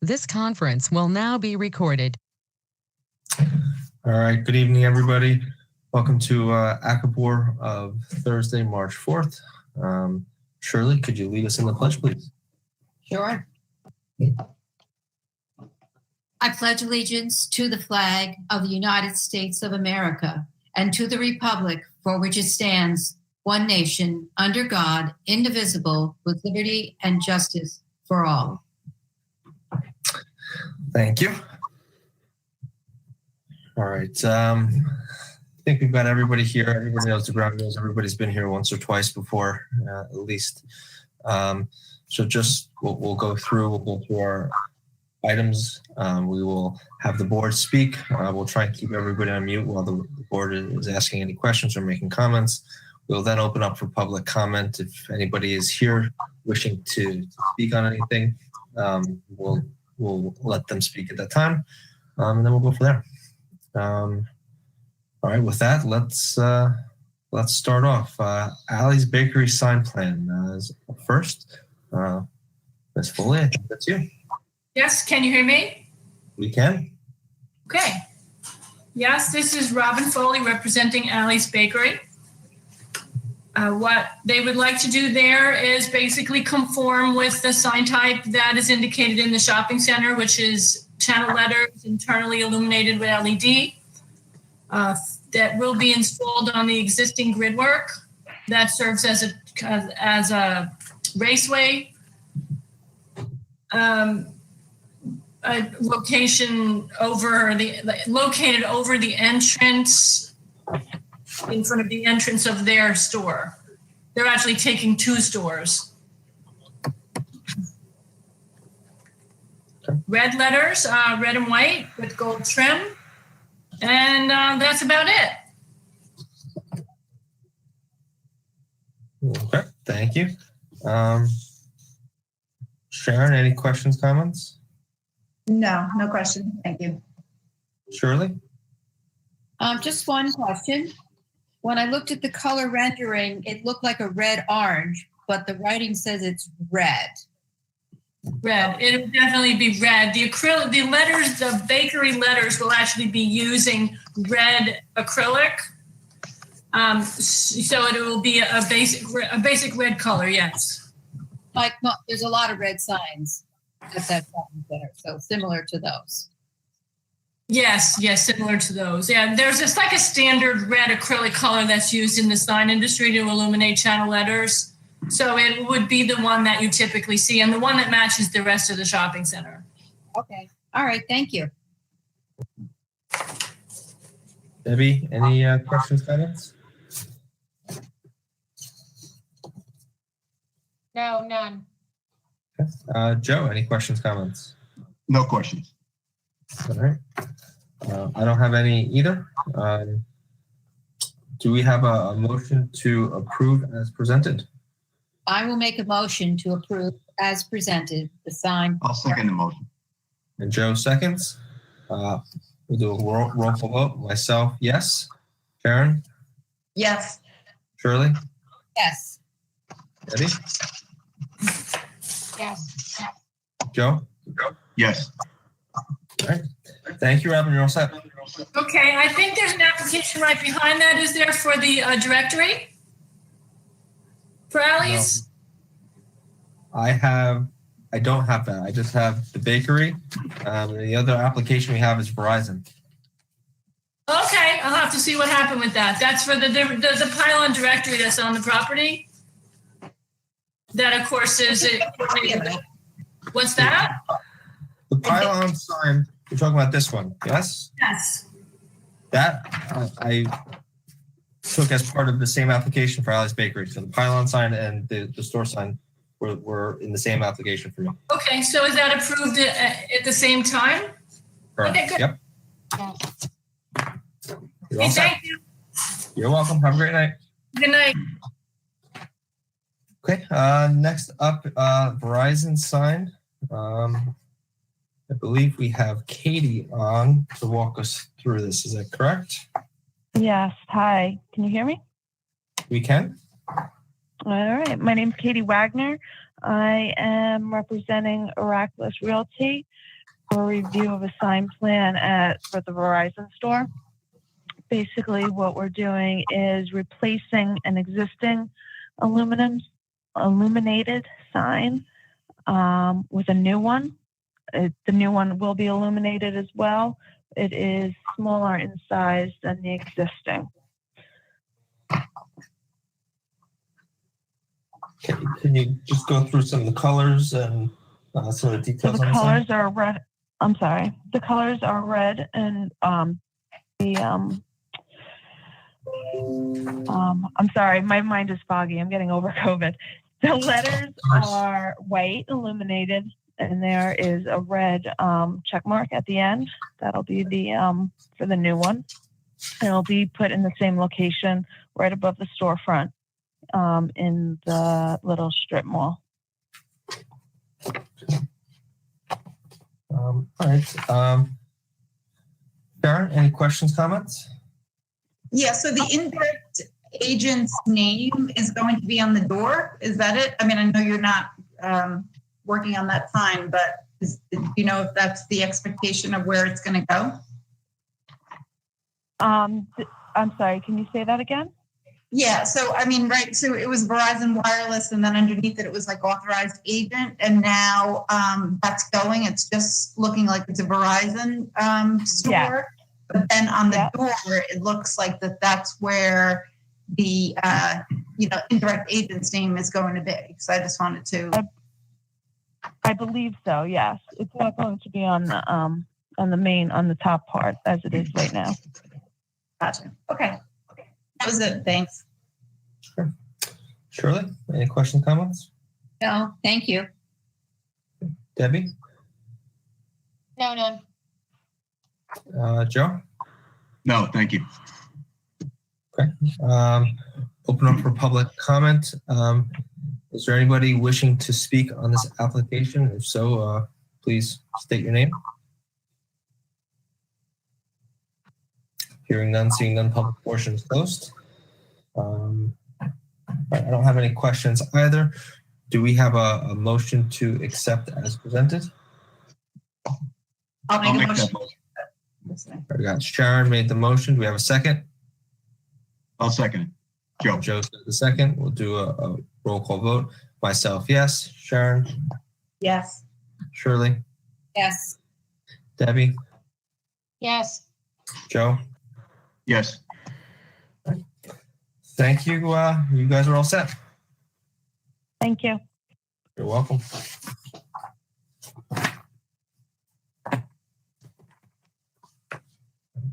This conference will now be recorded. All right, good evening, everybody. Welcome to ACABOR of Thursday, March 4th. Shirley, could you lead us in the pledge, please? Sure. I pledge allegiance to the flag of the United States of America and to the republic for which it stands, one nation, under God, indivisible, with liberty and justice for all. Thank you. All right. I think we've got everybody here. Everybody knows the ground rules. Everybody's been here once or twice before, at least. So just we'll go through our items. We will have the board speak. We'll try and keep everybody on mute while the board is asking any questions or making comments. We'll then open up for public comment. If anybody is here wishing to speak on anything, we'll let them speak at that time, and then we'll go from there. All right, with that, let's start off. Allie's Bakery sign plan is first. Ms. Foley, I think that's you. Yes, can you hear me? We can. Okay. Yes, this is Robin Foley representing Allie's Bakery. What they would like to do there is basically conform with the sign type that is indicated in the shopping center, which is channel letters internally illuminated with LED. That will be installed on the existing grid work that serves as a raceway. Located over the entrance, in front of the entrance of their store. They're actually taking two stores. Red letters, red and white with gold trim. And that's about it. Okay, thank you. Sharon, any questions, comments? No question. Thank you. Shirley? Just one question. When I looked at the color rendering, it looked like a red-orange, but the writing says it's red. Red. It will definitely be red. The letters, the bakery letters will actually be using red acrylic. So it will be a basic red color, yes. There's a lot of red signs at that shopping center, so similar to those. Yes, similar to those. Yeah, there's just like a standard red acrylic color that's used in the sign industry to illuminate channel letters. So it would be the one that you typically see and the one that matches the rest of the shopping center. Okay. All right. Thank you. Debbie, any questions, comments? No, none. Okay. Joe, any questions, comments? No questions. All right. I don't have any either. Do we have a motion to approve as presented? I will make a motion to approve as presented the sign. I'll second the motion. And Joe seconds. We'll do a roll call vote. Myself, yes. Sharon? Yes. Shirley? Yes. Debbie? Yes. Joe? Yes. All right. Thank you, Robin. You're all set. Okay, I think there's an application right behind that. Is there for the directory? For Allie's? No. I don't have that. I just have the bakery. The other application we have is Verizon. Okay, I'll have to see what happened with that. That's for the pylon directory that's on the property. That, of course, is it. What's that? The pylon sign, you're talking about this one, yes? Yes. That I took as part of the same application for Allie's Bakery. So the pylon sign and the store sign were in the same application for me. Okay, so is that approved at the same time? Correct. Okay, good. Yep. You're all Hey, set. thank you. You're welcome. Have a great night. Good night. Okay, next up, Verizon sign. I believe we have Katie on to walk us through this. Is that correct? Yes. Hi. Can you hear me? We can. All right. My name's Katie Wagner. I am representing Oraculous Realty for review of a sign plan for the Verizon store. Basically, what we're doing is replacing an existing illuminated sign with a new one. The new one will be illuminated as well. It is smaller in size than the existing. Can you just go through some of the colors and some of the So details the on the sign? colors are red. I'm sorry. The colors are red and I'm sorry, my mind is foggy. I'm getting over COVID. The letters are white illuminated, and there is a red check mark at the end. That'll be the for the new one. It'll be put in the same location right above the storefront in the little strip mall. All right. Sharon, any questions, comments? Yeah, so the indirect agent's name is going to be on the door. Is that it? I mean, I know you're not working on that sign, but do you know if that's the expectation of where it's going to go? I'm sorry, can you say that again? Yeah, so I mean, right, so it was Verizon Wireless, and then underneath it was like authorized agent, and now that's going. It's just looking like it's a Verizon store. Yeah. But then on the door, it looks like that's where the indirect agent's name is going to be. So I just wanted to. I believe so. Yes, it's not going to be on the top part as it is right now. Gotcha. Okay. That was it. Thanks. Sure. Shirley, any questions, comments? No, thank you. Debbie? No, none. Joe? No, thank you. Okay. Open up for public comment. Is there anybody wishing to speak on this application? If so, please state your name. Hearing none, seeing none, public portion is closed. I don't have any questions either. Do we have a motion to accept as presented? I'll make a motion. that motion. I got Sharon made the motion. Do we have a second? I'll second it. Joe. Joe said the second. We'll do a roll call vote. Myself, yes. Sharon? Yes. Shirley? Yes. Debbie? Yes. Joe? Yes. Thank you. You guys are all set. Thank you. You're welcome.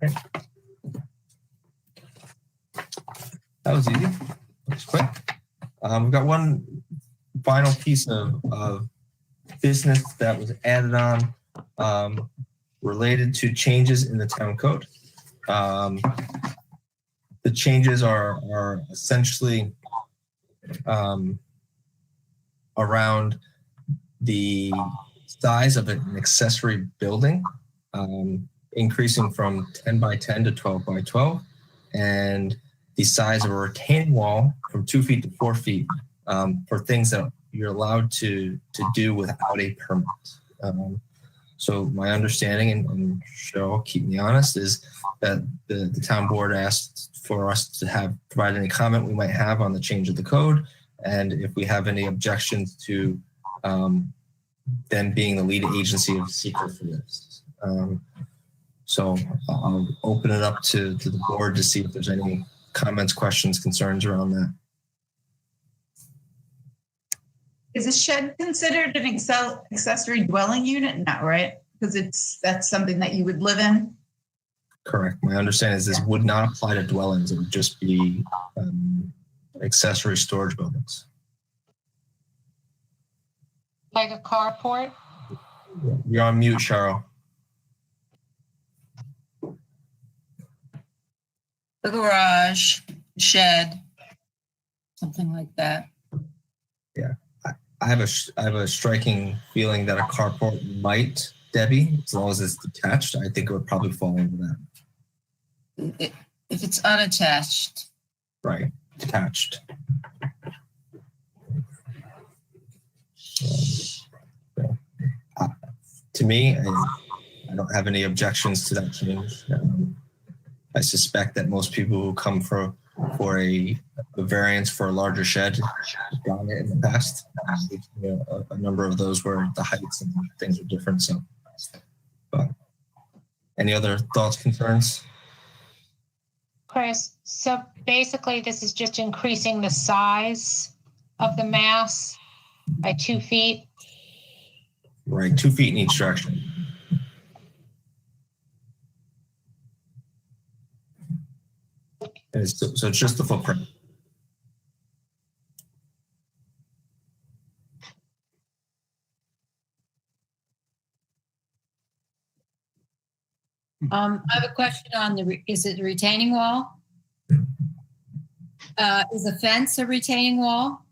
Okay. That was easy. That was quick. We've got one final piece of business that was added on related to changes in the town code. The changes are essentially around the size of an accessory building, increasing from 10 by 10 to 12 by 12, and the size of a retaining wall from 2 feet to 4 feet for things that you're allowed to do without a permit. So my understanding, and Cheryl, keep me honest, is that the town board asked for us to provide any comment we might have on the change of the code, and if we have any objections to them being the lead agency of secret for this. So I'll open it up to the board to see if there's any comments, questions, concerns around that. Is a shed considered an accessory dwelling unit? No, right? Because that's something that you would live in. Correct. My understanding is this would not apply to dwellings. It would just be accessory storage buildings. Like a carport? You're on mute, Cheryl. The garage, shed, something like that. Yeah, I have a striking feeling that a carport might, Debbie, as long as it's detached. I think it would probably fall into that. If it's unattached. Right, detached. To me, I don't have any objections to that change. I suspect that most people who come for a variance for a larger shed have done it in the past. A number of those where the heights and things are different. So, but any other thoughts, concerns? Chris, so basically this is just increasing the size of the mass by 2 feet. Right, 2 feet in each direction. And so it's just the footprint. I have a question on is it the retaining wall? Is a fence a retaining wall?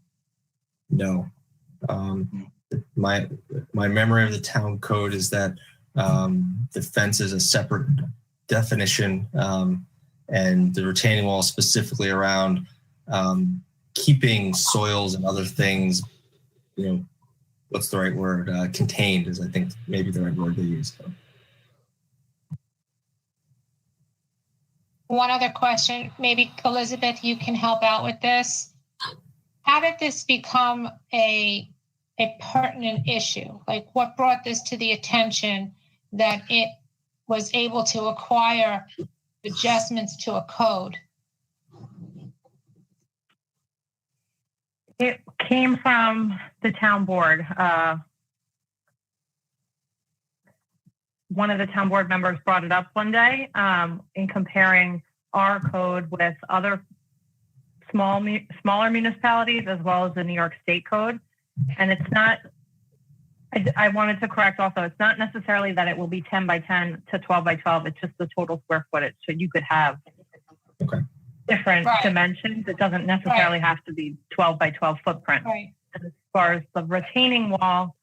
No. My memory of the town code is that the fence is a separate definition, and the retaining wall specifically around keeping soils and other things, what's the right word? Contained is, I think, maybe the right word they use. So. One other question, maybe Elizabeth, you can help out with this. How did this become a pertinent issue? Like, what brought this to the attention that it was able to acquire adjustments to a code? It came from the town board. One of the town board members brought it up one day in comparing our code with other smaller municipalities as well as the New York State code. And it's not, I wanted to correct also, it's not necessarily that it will be 10 by 10 to 12 by 12. It's just the total square footage. So you could have different dimensions. It doesn't necessarily have to be 12 by 12 footprint. Right. And as far as the retaining wall,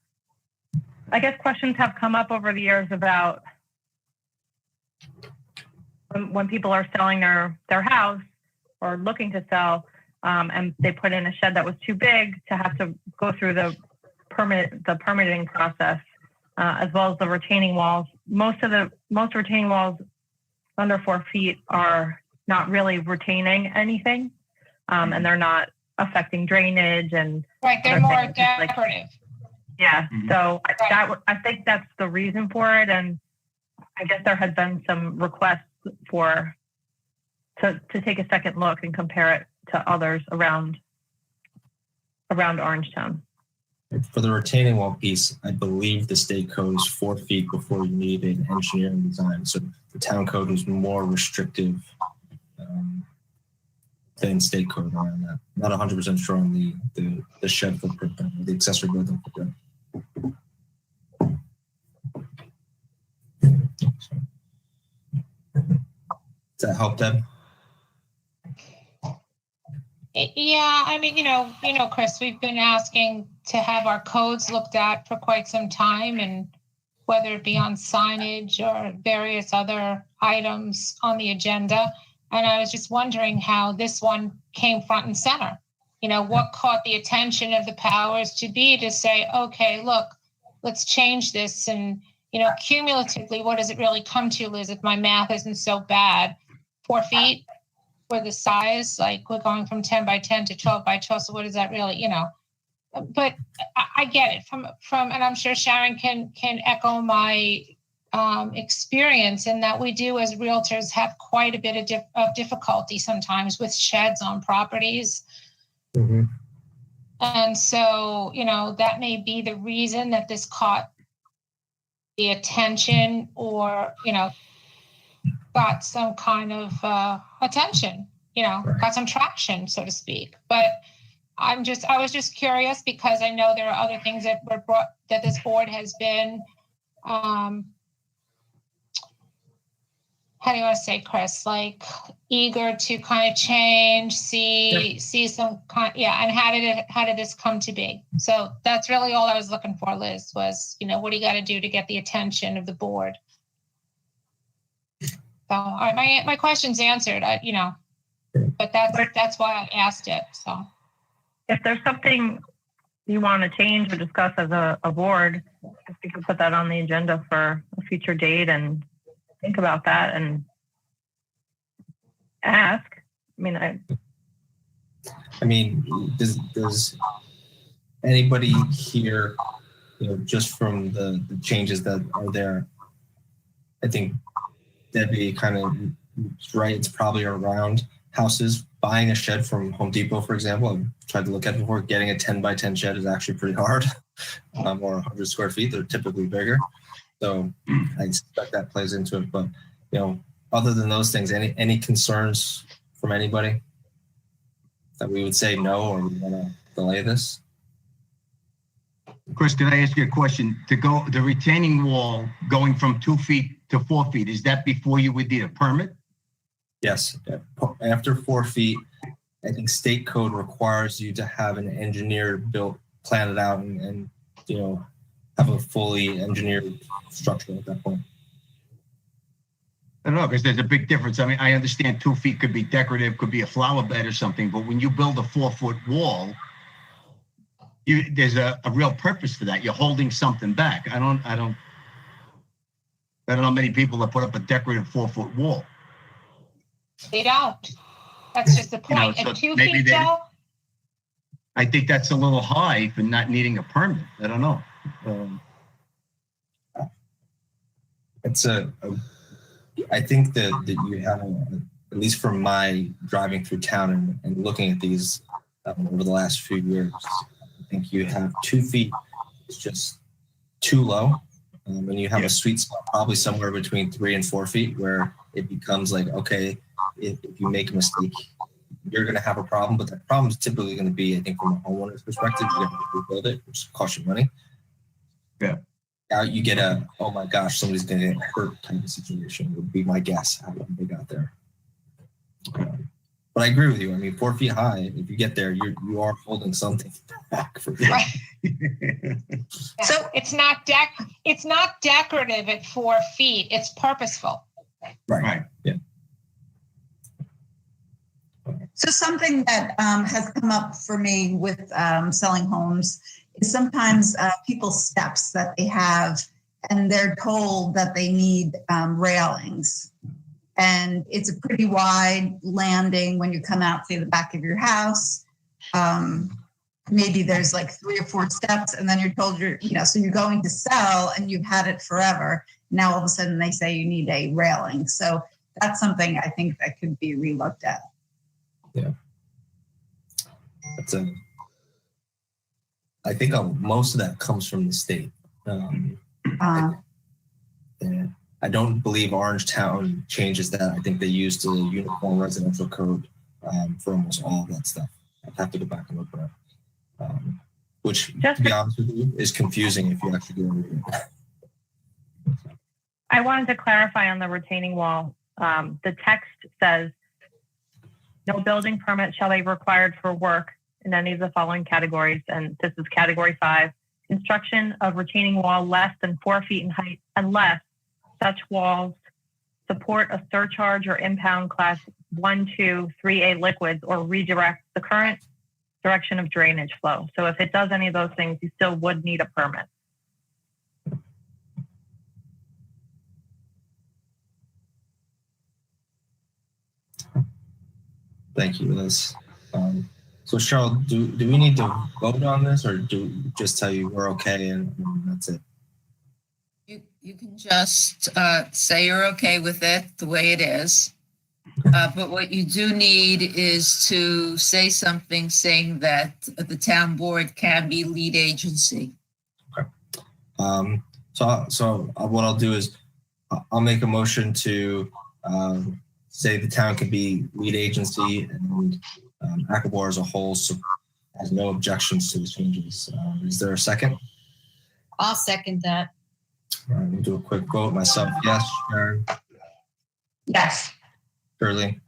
I guess questions have come up over the years about when people are selling their house or looking to sell, and they put in a shed that was too big to have to go through the permitting process, as well as the retaining walls. Most retaining walls under 4 feet are not really retaining anything, and they're not affecting drainage and they're more decorative. Yeah, so I think that's the reason for it, and I guess there had been some requests to take a second look and compare it to others around Orangetown. For the retaining wall piece, I believe the state code is 4 feet before you need an engineering design. So the town code is more restrictive than state code around that. Not 100% sure on the shed footprint, the accessory building footprint. Does that help, Deb? Yeah, I mean, Chris, we've been asking to have our codes looked at for quite some time, and whether it be on signage or various other items on the agenda. And I was just wondering how this one came front and center. What caught the attention of the powers to be to say, okay, look, let's change this. And, cumulatively, what does it really come to, Liz, if my math isn't so bad? 4 feet for the size, like we're going from 10 by 10 to 12 by 12. So what is that really, But I get it from, and I'm sure Sharon can echo my experience in that we do as realtors have quite a bit of difficulty sometimes with sheds on properties. Mm-hmm. And so, that may be the reason that this caught the attention or, got some kind of attention, got some traction, so to speak. But I was just curious because I know there are other things that were brought, that this board has been, how do you want to say, Chris, like eager to kind of change, see some kind, and how did this come to be? So that's really all I was looking for, Liz, was, what do you got to do to get the attention of the board? So my question's answered, but that's why I asked it. So if there's something you want to change or discuss as a board, if we could put that on the agenda for a future date and think about that and ask. I mean, does anybody here, just from the changes that are there, I think Debbie kind of right. It's probably around houses. Buying a shed from Home Depot, for example, I've tried to look at it before. Getting a 10 by 10 shed is actually pretty hard, or 100 square feet. They're typically bigger. So I expect that plays into it. But, other than those things, any concerns from anybody that we would say no, or we want to delay this? Chris, can I ask you a question? The retaining wall going from 2 feet to 4 feet, is that before you would need a permit? Yes. After 4 feet, I think state code requires you to have an engineer plan it out and have a fully engineered structure at that point. I don't know, because there's a big difference. I mean, I understand 2 feet could be decorative, could be a flower bed or something, but when you build a 4-foot wall, there's a real purpose for that. You're holding something back. I don't know many people that put up a decorative 4-foot wall. They don't. That's just the point. So At 2 maybe feet tall, I think that's a little high for not needing a permit. I don't know. It's I think that you have, at least from my driving through town and looking at these over the last few years, I think you have 2 feet is just too low. And you have a sweet spot probably somewhere between 3 and 4 feet where it becomes like, okay, if you make a mistake, you're going to have a problem. But that problem is typically going to be, I think, from a homeowner's perspective, you're going to rebuild it, which costs you money. Yeah. Now you get oh my gosh, somebody's going to get hurt type of situation would be my guess how they got there. But I agree with you. I mean, 4 feet high, if you get there, you are holding something back for sure. right. So it's not decorative at 4 feet. It's purposeful. Right. Yeah. So something that has come up for me with selling homes is sometimes people's steps that they have, and they're told that they need railings. And it's a pretty wide landing when you come out, say, the back of your house. Maybe there's like 3 or 4 steps, and then you're told so you're going to sell and you've had it forever. Now all of a sudden they say you need a railing. So that's something I think that could be relooked at. Yeah. I think most of that comes from the state. I don't believe Orangetown changes that. I think they use the Uniform Residential Code for almost all of that stuff. I'd have to go back and look at that. Which, to be honest with you, is confusing if you actually go over it. I wanted to clarify on the retaining wall. The text says, no building permit shall be required for work in any of the following categories. And this is category 5, construction of retaining wall less than 4 feet in height, unless such walls support a surcharge or impound class 1, 2, 3A liquids or redirect the current direction of drainage flow. So if it does any of those things, you still would need a permit. Thank you, Liz. So Cheryl, do we need to vote on this, or do we just tell you we're okay and that's it? You can just say you're okay with it the way it is. But what you do need is to say something saying that the town board can be lead agency. Okay. So what I'll do is I'll make a motion to say the town can be lead agency, and ACABOR as a whole has no objections to the changes. Is there a second? I'll second that. All right, we'll do a quick vote. Myself, yes. Sharon? Yes. Shirley?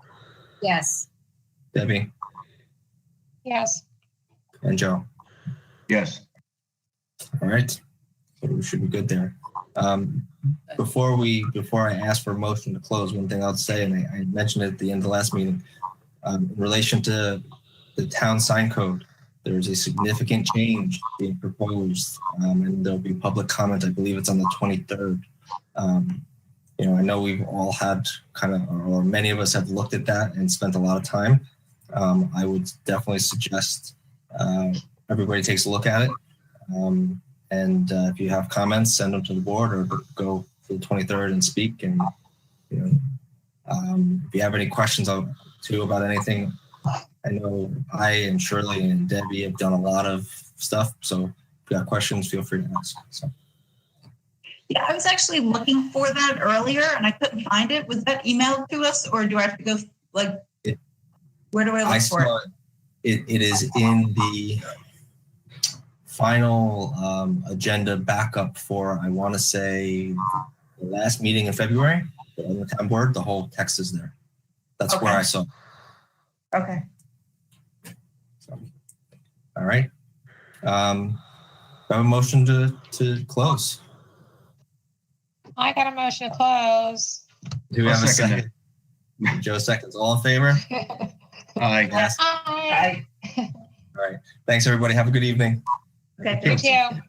Yes. Debbie? Yes. And Joe? Yes. All right. So we should be good there. Before I ask for a motion to close, one thing I'll say, and I mentioned it at the end of the last meeting, in relation to the town sign code, there's a significant change being proposed, and there'll be public comment. I believe it's on the 23rd. I know we've all had or many of us have looked at that and spent a lot of time. I would definitely suggest everybody takes a look at it. And if you have comments, send them to the board or go to the 23rd and speak. And, if you have any questions too about anything, I know I and Shirley and Debbie have done a lot of stuff. So if you have questions, feel free to ask. So. Yeah, I was actually looking for that earlier and I couldn't find it. Was that emailed to us or do I have to go where do I look for it? It is in the final agenda backup for, I want to say, the last meeting in February on the town board. The whole text is there. That's where I saw it. Okay. So, all right. I have a motion to close. I got a motion to close. Do we have a second? Joe seconds. All in favor? Aye. Yes. Aye. All right. Thanks, everybody. Have a good evening. Okay. You too.